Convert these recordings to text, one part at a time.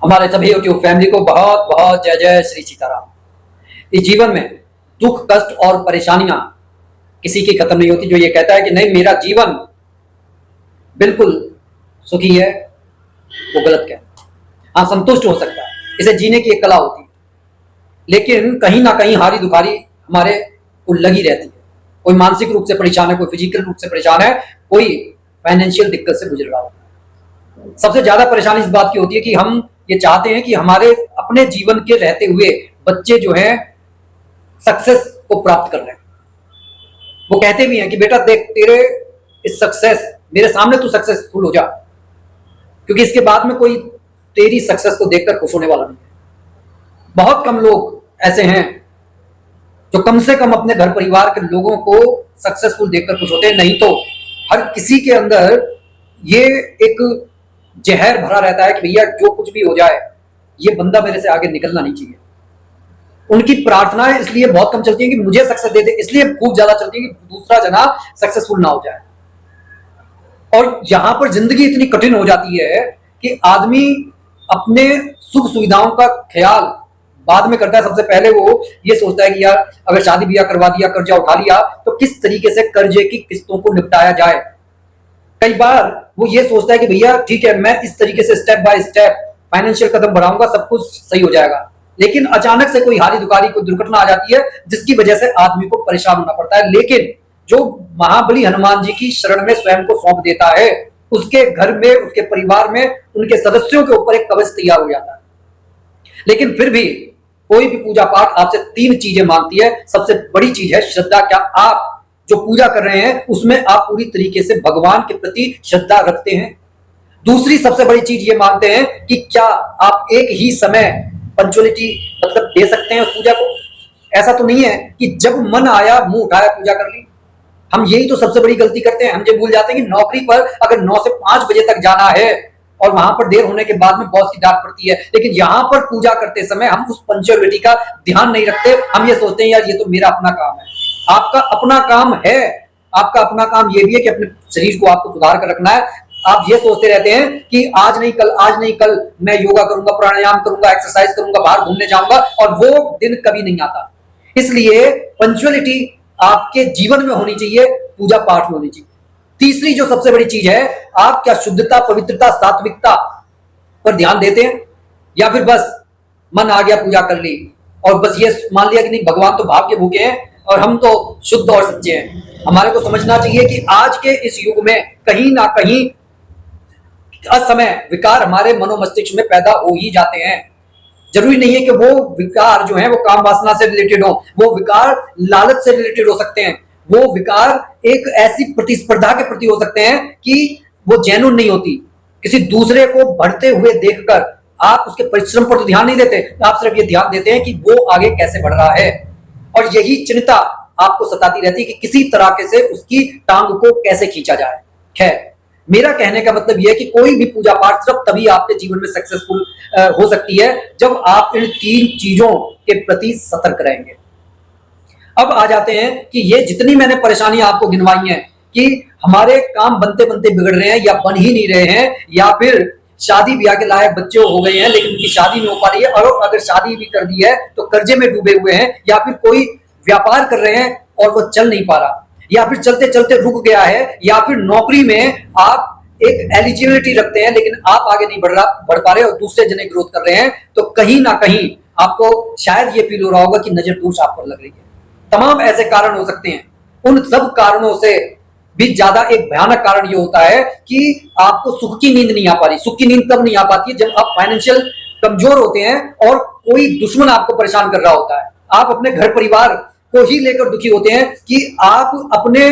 हमारे सभी YouTube family को बहुत बहुत जय जय श्री सीताराम। इस जीवन में दुख कष्ट और परेशानियां किसी की खत्म नहीं होती। जो ये कहता है कि नहीं मेरा जीवन बिल्कुल सुखी है, वो गलत कहता है। हाँ, संतुष्ट हो सकता है, इसे जीने की एक कला होती है, लेकिन कहीं ना कहीं हारी दुखारी हमारे को लगी रहती है। कोई मानसिक रूप से परेशान है, कोई फिजिकल रूप से परेशान है, कोई फाइनेंशियल दिक्कत से गुजर रहा होता है। सबसे ज्यादा परेशानी इस बात की होती है कि हम ये चाहते हैं कि हमारे अपने जीवन के रहते हुए बच्चे जो हैं सक्सेस को प्राप्त कर रहे हैं। वो कहते भी हैं कि बेटा देख, तेरे इस सक्सेस मेरे सामने तू सक्सेसफुल हो जा, क्योंकि इसके बाद में कोई तेरी सक्सेस को देखकर खुश होने वाला नहीं है। बहुत कम लोग ऐसे हैं जो कम से कम अपने घर परिवार के लोगों को सक्सेसफुल देखकर खुश होते हैं। नहीं तो हर किसी के अंदर ये एक जहर भरा रहता है कि भैया जो कुछ भी हो जाए, ये बंदा मेरे से आगे निकलना नहीं चाहिए। उनकी प्रार्थनाएं इसलिए बहुत कम चलती है कि मुझे सक्सेस दे दे, इसलिए खूब ज्यादा चलती है कि दूसरा जना सक्सेसफुल ना हो जाए। और यहां पर जिंदगी इतनी कठिन हो जाती है कि आदमी अपने सुख सुविधाओं का ख्याल बाद में करता है। सबसे पहले वो ये सोचता है कि यार अगर शादी ब्याह करवा दिया, कर्जा उठा लिया, तो किस तरीके से कर्जे की किस्तों को निपटाया जाए। कई बार वो ये सोचता है कि भैया ठीक है, मैं इस तरीके से स्टेप बाय स्टेप फाइनेंशियल कदम बढ़ाऊंगा, सब कुछ सही हो जाएगा। लेकिन अचानक से कोई हारी दुखारी कोई दुर्घटना आ जाती है, जिसकी वजह से आदमी को परेशान होना पड़ता है। लेकिन जो महाबली हनुमान जी की शरण में स्वयं को सौंप देता है, उसके घर में, उसके परिवार में, उनके सदस्यों के ऊपर एक कवच तैयार हो जाता है। लेकिन फिर भी कोई भी पूजा पाठ आपसे 3 चीजें मांगती है। सबसे बड़ी चीज है श्रद्धा। क्या आप जो पूजा कर रहे हैं उसमें आप पूरी तरीके से भगवान के प्रति श्रद्धा रखते हैं? दूसरी सबसे बड़ी चीज ये मांगते हैं कि क्या आप एक ही समय पंचुअलिटी मतलब दे सकते हैं उस पूजा को। ऐसा तो नहीं है कि जब मन आया मुंह उठाया पूजा कर ली। हम यही तो सबसे बड़ी गलती करते हैं। हम ये भूल जाते हैं कि नौकरी पर अगर 9 से 5 बजे तक जाना है और वहां पर देर होने के बाद में बॉस की डांट पड़ती है, लेकिन यहां पर पूजा करते समय हम उस पंचुअलिटी का ध्यान नहीं रखते। हम ये सोचते हैं यार ये तो मेरा अपना काम है। आपका अपना काम है। आपका अपना काम ये भी है कि अपने शरीर को आपको सुधार कर रखना है। आप ये सोचते रहते हैं कि आज नहीं कल, आज नहीं कल मैं योगा करूंगा, प्राणायाम करूंगा, एक्सरसाइज करूंगा, बाहर घूमने जाऊंगा, और वो दिन कभी नहीं आता। इसलिए पंचुअलिटी आपके जीवन में होनी चाहिए, पूजा पाठ में होनी चाहिए। तीसरी जो सबसे बड़ी चीज है, आप क्या शुद्धता, पवित्रता, सात्विकता पर ध्यान देते हैं, या फिर बस मन आ गया पूजा कर ली और बस ये मान लिया कि नहीं भगवान तो भाव के भूखे हैं और हम तो शुद्ध और सच्चे हैं। हमारे को समझना चाहिए कि आज के इस युग में कहीं ना कहीं असमय विकार हमारे मनोमस्तिष्क में पैदा हो ही जाते हैं। जरूरी नहीं है कि वो विकार जो है वो काम वासना से रिलेटेड हो, वो विकार लालच से रिलेटेड हो सकते हैं, वो विकार एक ऐसी प्रतिस्पर्धा के प्रति हो सकते हैं कि वो जेन्युइन नहीं होती। किसी दूसरे को बढ़ते हुए देखकर आप उसके परिश्रम पर तो ध्यान नहीं देते, आप सिर्फ ये ध्यान देते हैं कि वो आगे कैसे बढ़ रहा है, और यही चिंता आपको सताती रहती है कि किसी तरह से उसकी टांग को कैसे खींचा जाए। खैर, मेरा कहने का मतलब यह है कि कोई भी पूजा पाठ सिर्फ तभी आपके जीवन में सक्सेसफुल हो सकती है जब आप इन 3 चीजों के प्रति सतर्क रहेंगे। अब आ जाते हैं कि ये जितनी मैंने परेशानी आपको गिनवाई हैं कि हमारे काम बनते बनते बिगड़ रहे हैं या बन ही नहीं रहे हैं, या फिर शादी ब्याह के लायक बच्चे हो गए हैं लेकिन उनकी शादी नहीं हो पा रही है, और अगर शादी भी कर दी है तो कर्जे में डूबे हुए हैं, या फिर कोई व्यापार कर रहे हैं और वो चल नहीं पा रहा, या फिर चलते चलते रुक गया है, या फिर नौकरी में आप एक एलिजिबिलिटी रखते हैं लेकिन आप आगे नहीं बढ़ पा रहे और दूसरे जने ग्रोथ कर रहे हैं, तो कहीं ना कहीं आपको शायद ये फील हो रहा होगा कि नजर दोष आप पर लग रही है। तमाम ऐसे कारण हो सकते हैं। उन सब कारणों से भी ज्यादा एक भयानक कारण ये होता है कि आपको सुख की नींद नहीं आ पा रही। सुख की नींद तब नहीं आ पाती है जब आप फाइनेंशियल कमजोर होते हैं और कोई दुश्मन आपको परेशान कर रहा होता है। आप अपने घर परिवार को ही लेकर दुखी होते हैं कि आप अपने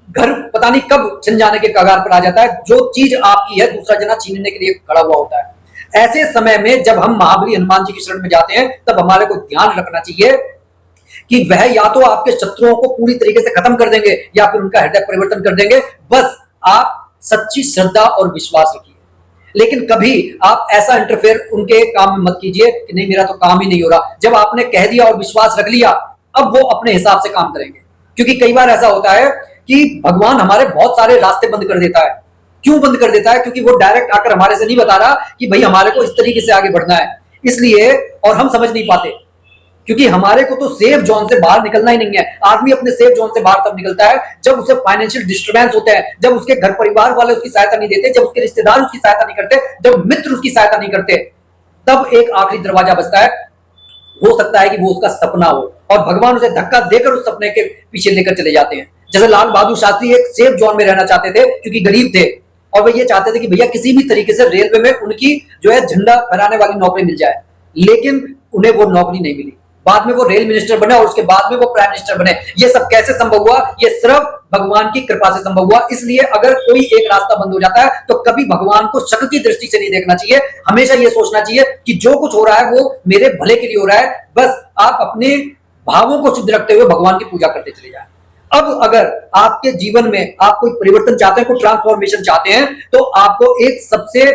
घर पता नहीं कब छिन जाने के कगार पर आ जाता है। जो चीज आपकी है दूसरा जना छीनने के लिए खड़ा हुआ होता है। ऐसे समय में जब हम महाबली हनुमान जी की शरण में जाते हैं, तब हमारे को ध्यान रखना चाहिए कि वह या तो आपके शत्रुओं को पूरी तरीके से खत्म कर देंगे या फिर उनका हृदय परिवर्तन कर देंगे। बस आप सच्ची श्रद्धा और विश्वास रखिए, लेकिन कभी आप ऐसा इंटरफेयर उनके काम में मत कीजिए कि नहीं मेरा तो काम ही नहीं हो रहा। जब आपने कह दिया और विश्वास रख लिया, अब वो अपने हिसाब से काम करेंगे। क्योंकि कई बार ऐसा होता है कि भगवान हमारे बहुत सारे रास्ते बंद कर देता है क्यों बंद कर देता है? क्योंकि वो डायरेक्ट आकर हमारे से नहीं बता रहा कि भाई हमारे को इस तरीके से आगे बढ़ना है, इसलिए। और हम समझ नहीं पाते, क्योंकि हमारे को तो सेफ जोन से बाहर निकलना ही नहीं है। आदमी अपने सेफ जोन से बाहर तब निकलता है जब उसे फाइनेंशियल डिस्टर्बेंस होते हैं, जब उसके घर परिवार वाले उसकी सहायता नहीं देते, जब उसके रिश्तेदार उसकी सहायता नहीं करते, जब मित्र उसकी सहायता नहीं करते, तब एक आखिरी दरवाजा बचता है। हो सकता है कि वो उसका सपना हो और भगवान उसे धक्का देकर उस सपने के पीछे लेकर चले जाते हैं। जैसे लाल बहादुर शास्त्री एक सेफ जोन में रहना चाहते थे क्योंकि गरीब थे, और वे ये चाहते थे कि भैया किसी भी तरीके से रेलवे में उनकी जो है झंडा फहराने वाली नौकरी मिल जाए, लेकिन उन्हें वो नौकरी नहीं मिली। बाद में वो रेल मिनिस्टर बने और उसके बाद में वो प्राइम मिनिस्टर बने। ये सब कैसे संभव हुआ? ये सिर्फ भगवान की कृपा से संभव हुआ। इसलिए अगर कोई एक रास्ता बंद हो जाता है तो कभी भगवान को शक की दृष्टि से नहीं देखना चाहिए। हमेशा ये सोचना चाहिए कि जो कुछ हो रहा है वो मेरे भले के लिए हो रहा है। बस आप अपने भावों को शुद्ध रखते हुए भगवान की पूजा करते चले जाए। अब अगर आपके जीवन में आप कोई परिवर्तन चाहते हैं, कोई ट्रांसफॉर्मेशन चाहते हैं, तो आपको एक सबसे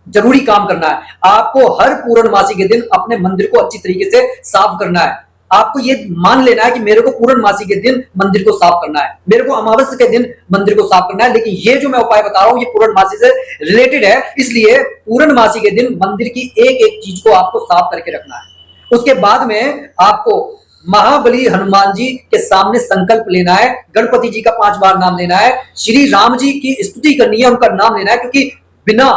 जरूरी काम करना है। आपको हर पूर्णमासी के दिन अपने मंदिर को अच्छी तरीके से साफ करना है। आपको ये मान लेना है कि मेरे को पूर्णमासी के दिन मंदिर को साफ करना है, मेरे को अमावस्या के दिन मंदिर को साफ करना है। लेकिन ये जो मैं उपाय बता रहा हूं ये पूर्णमासी से रिलेटेड है, इसलिए पूर्णमासी के दिन मंदिर की एक एक चीज को आपको साफ करके रखना है। उसके बाद में आपको महाबली हनुमान जी के सामने संकल्प लेना है, गणपति जी का 5 बार नाम लेना है, श्री राम जी की स्तुति करनी है, उनका नाम लेना है, क्योंकि बिना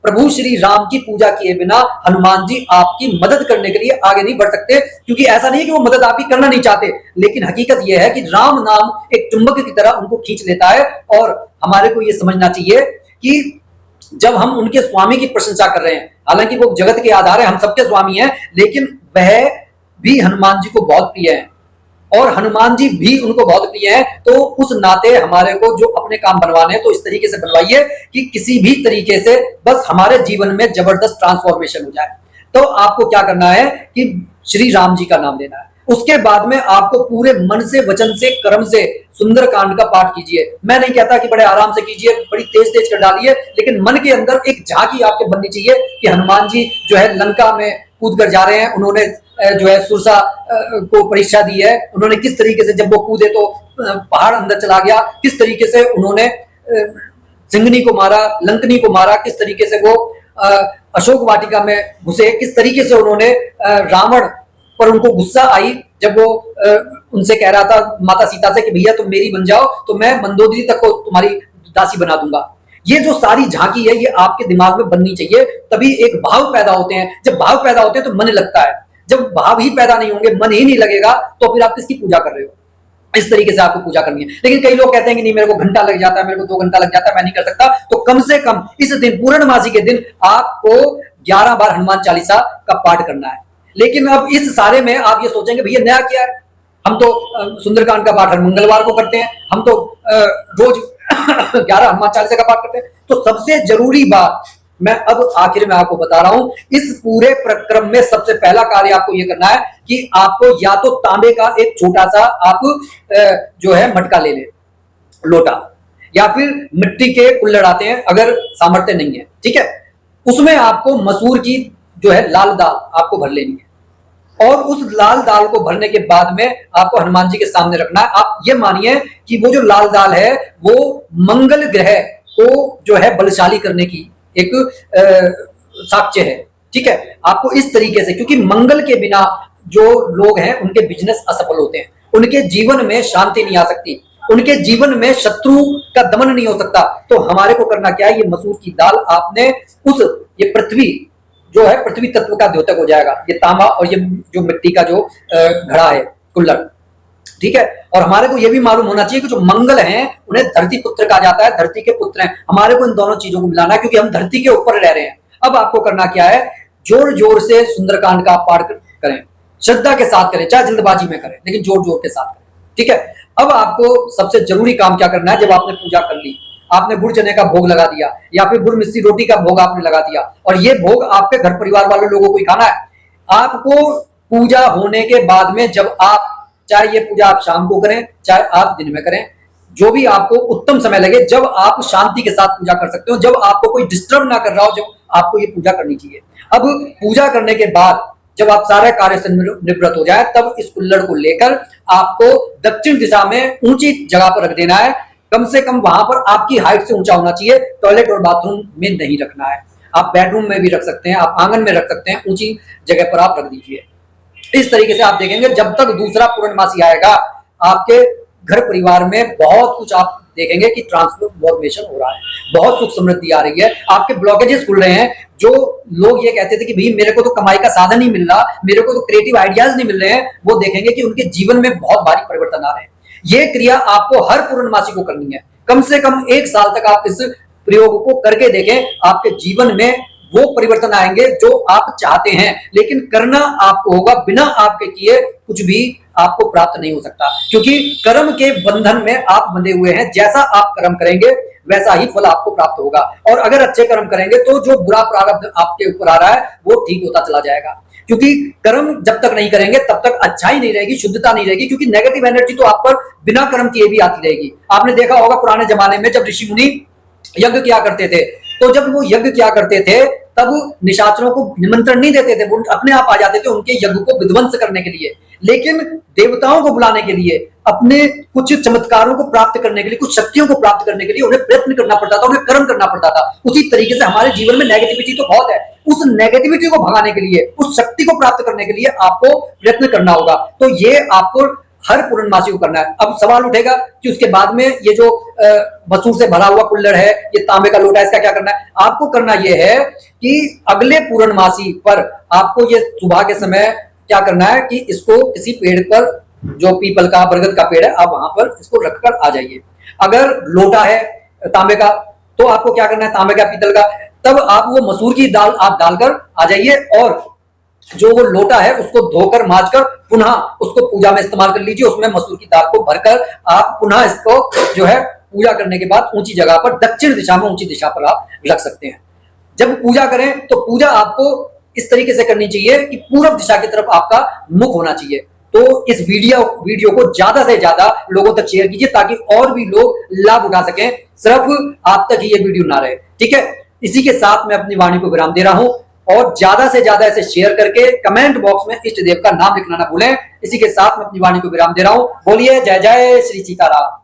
प्रभु श्री राम की पूजा किए बिना हनुमान जी आपकी मदद करने के लिए आगे नहीं बढ़ सकते। क्योंकि ऐसा नहीं है कि वो मदद आपकी करना नहीं चाहते, लेकिन हकीकत यह है कि राम नाम एक चुंबक की तरह उनको खींच लेता है। और हमारे को यह समझना चाहिए कि जब हम उनके स्वामी की प्रशंसा कर रहे हैं, हालांकि वो जगत के आधार है, हम सबके स्वामी हैं, लेकिन वह भी हनुमान जी को बहुत प्रिय है और हनुमान जी भी उनको बहुत प्रिय है। तो उस नाते हमारे को जो अपने काम बनवाने हैं तो इस तरीके से बनवाइए कि किसी भी तरीके से बस हमारे जीवन में जबरदस्त ट्रांसफॉर्मेशन हो जाए। तो आपको क्या करना है कि श्री राम जी का नाम लेना है। उसके बाद में आपको पूरे मन से, वचन से, कर्म से सुंदरकांड का पाठ कीजिए। मैं नहीं कहता कि बड़े आराम से कीजिए, बड़ी तेज तेज कर डालिए, लेकिन मन के अंदर एक झांकी आपके बननी चाहिए कि हनुमान जी जो है लंका में कूद कर जा रहे हैं, उन्होंने जो है सुरसा को परीक्षा दी है, उन्होंने किस तरीके से जब वो कूदे तो पहाड़ अंदर चला गया, किस तरीके से उन्होंने सिंघनी को मारा, लंकनी को मारा, किस तरीके से वो अशोक वाटिका में घुसे, किस तरीके से उन्होंने रावण पर उनको गुस्सा आई जब वो उनसे कह रहा था माता सीता से कि भैया तुम मेरी बन जाओ तो मैं मंदोदरी तक को तुम्हारी दासी बना दूंगा। ये जो सारी झांकी है ये आपके दिमाग में बननी चाहिए, तभी एक भाव पैदा होते हैं। जब भाव पैदा होते हैं तो मन लगता है, जब भाव ही पैदा नहीं होंगे, मन ही नहीं लगेगा, तो फिर आप किसकी पूजा कर रहे हो? इस तरीके से आपको पूजा करनी है। लेकिन कई लोग कहते हैं कि नहीं मेरे को घंटा लग जाता है, मेरे को 2 घंटा लग जाता है, मैं नहीं कर सकता। तो कम से कम इस दिन पूर्णमासी के दिन आपको 11 बार हनुमान चालीसा का पाठ करना है। लेकिन अब इस सारे में आप ये सोचेंगे भैया नया क्या है, हम तो सुंदरकांड का पाठ हर मंगलवार को करते हैं, हम तो रोज 11 हनुमान चालीसा का पाठ करते हैं। तो सबसे जरूरी बात मैं अब आखिर में आपको बता रहा हूं, इस पूरे प्रक्रम में सबसे पहला कार्य आपको यह करना है कि आपको या तो तांबे का एक छोटा सा आप जो है मटका ले ले, लोटा, या फिर मिट्टी के कुल्हड़ आते हैं अगर सामर्थ्य नहीं है, ठीक है। उसमें आपको मसूर की जो है लाल दाल आपको भर लेनी है और उस लाल दाल को भरने के बाद में आपको हनुमान जी के सामने रखना है। आप ये मानिए कि वो जो लाल दाल है वो मंगल ग्रह को जो है बलशाली करने की एक साक्ष्य है, ठीक है। आपको इस तरीके से, क्योंकि मंगल के बिना जो लोग हैं उनके बिजनेस असफल होते हैं, उनके जीवन में शांति नहीं आ सकती, उनके जीवन में शत्रु का दमन नहीं हो सकता। तो हमारे को करना क्या है, ये मसूर की दाल आपने ये पृथ्वी जो है पृथ्वी तत्व का द्योतक हो जाएगा, ये तांबा और ये जो मिट्टी का जो घड़ा है कुल्हड़, ठीक है। और हमारे को यह भी मालूम होना चाहिए कि जो मंगल हैं उन्हें धरती पुत्र कहा जाता है, धरती के पुत्र हैं। हमारे को इन दोनों चीजों को मिलाना है क्योंकि हम धरती के ऊपर रह रहे हैं। अब आपको करना क्या है, जोर जोर से सुंदरकांड का पाठ करें, श्रद्धा के साथ करें, चाहे जल्दबाजी में करें, लेकिन जोर जोर के साथ करें, ठीक है। अब आपको सबसे जरूरी काम क्या करना है, जब आपने पूजा कर ली, आपने गुड़ चने का भोग लगा दिया या फिर गुड़ मिस्सी रोटी का भोग आपने लगा दिया और ये भोग आपके घर परिवार वाले लोगों को ही खाना है। आपको पूजा होने के बाद में, जब आप, चाहे ये पूजा आप शाम को करें चाहे आप दिन में करें, जो भी आपको उत्तम समय लगे, जब आप शांति के साथ पूजा कर सकते हो, जब आपको कोई डिस्टर्ब ना कर रहा हो, जब आपको ये पूजा करनी चाहिए। अब पूजा करने के बाद जब आप सारे कार्य से निवृत्त हो जाए, तब इस कुल्हड़ को लेकर आपको दक्षिण दिशा में ऊंची जगह पर रख देना है। कम से कम वहां पर आपकी हाइट से ऊंचा होना चाहिए। टॉयलेट और बाथरूम में नहीं रखना है। आप बेडरूम में भी रख सकते हैं, आप आंगन में रख सकते हैं, ऊंची जगह पर आप रख दीजिए। इस तरीके से आप देखेंगे जब तक दूसरा पूर्णमासी आएगा आपके घर परिवार में बहुत कुछ आप देखेंगे कि ट्रांसफॉर्मेशन हो रहा है, बहुत सुख समृद्धि आ रही है, आपके ब्लॉकेजेस खुल रहे हैं। जो लोग ये कहते थे कि भाई मेरे को तो कमाई का साधन नहीं मिल रहा, मेरे को तो क्रिएटिव आइडियाज नहीं मिल रहे हैं, वो देखेंगे कि उनके जीवन में बहुत भारी परिवर्तन आ रहे हैं। ये क्रिया आपको हर पूर्णमासी को करनी है। कम से कम 1 साल तक आप इस प्रयोग को करके देखें, आपके जीवन में वो परिवर्तन आएंगे जो आप चाहते हैं। लेकिन करना आपको होगा, बिना आपके किए कुछ भी आपको प्राप्त नहीं हो सकता, क्योंकि कर्म के बंधन में आप बंधे हुए हैं। जैसा आप कर्म करेंगे वैसा ही फल आपको प्राप्त होगा। और अगर अच्छे कर्म करेंगे तो जो बुरा प्रारब्ध आपके ऊपर आ रहा है वो ठीक होता चला जाएगा। क्योंकि कर्म जब तक नहीं करेंगे तब तक अच्छाई नहीं रहेगी, शुद्धता नहीं रहेगी, क्योंकि नेगेटिव एनर्जी तो आप पर बिना कर्म किए भी आती रहेगी। आपने देखा होगा पुराने जमाने में जब ऋषि मुनि यज्ञ किया करते थे, तो जब वो यज्ञ किया करते थे तब निशाचरों को निमंत्रण नहीं देते थे, वो अपने आप आ जाते थे उनके यज्ञ को विध्वंस करने के लिए। लेकिन देवताओं को बुलाने के लिए, अपने कुछ चमत्कारों को प्राप्त करने के लिए, कुछ शक्तियों को प्राप्त करने के लिए उन्हें प्रयत्न करना पड़ता था, उन्हें कर्म करना पड़ता था। उसी तरीके से हमारे जीवन में नेगेटिविटी तो बहुत है, उस नेगेटिविटी को भगाने के लिए, उस शक्ति को प्राप्त करने के लिए आपको प्रयत्न करना होगा। तो ये आपको हर पूर्णमासी को करना है। अब सवाल उठेगा कि उसके बाद में ये जो मसूर से भरा हुआ कुल्हड़ है, ये तांबे का लोटा है, इसका क्या करना है? आपको करना यह है कि अगले पूर्णमासी पर आपको ये सुबह के समय क्या करना है कि इसको किसी पेड़ पर, जो पीपल का, बरगद का पेड़ है, आप वहां पर इसको रखकर आ जाइए। अगर लोटा है तांबे का तो आपको क्या करना है, तांबे का, पीतल का, तब आप वो मसूर की दाल आप डालकर आ जाइए और जो वो लोटा है उसको धोकर मांजकर पुनः उसको पूजा में इस्तेमाल कर लीजिए। उसमें मसूर की दाल को भरकर आप पुनः इसको जो है पूजा करने के बाद ऊंची जगह पर, दक्षिण दिशा में ऊंची दिशा पर आप रख सकते हैं। जब पूजा करें तो पूजा आपको इस तरीके से करनी चाहिए कि पूर्व दिशा की तरफ आपका मुख होना चाहिए। तो इस वीडियो को ज्यादा से ज्यादा लोगों तक शेयर कीजिए ताकि और भी लोग लाभ उठा सकें, सिर्फ आप तक ही ये वीडियो ना रहे। ठीक है, इसी के साथ मैं अपनी वाणी को विराम दे रहा हूं और ज्यादा से ज्यादा इसे शेयर करके कमेंट बॉक्स में इष्ट देव का नाम लिखना ना भूलें। इसी के साथ मैं अपनी वाणी को विराम दे रहा हूं। बोलिए जय जय श्री सीताराम।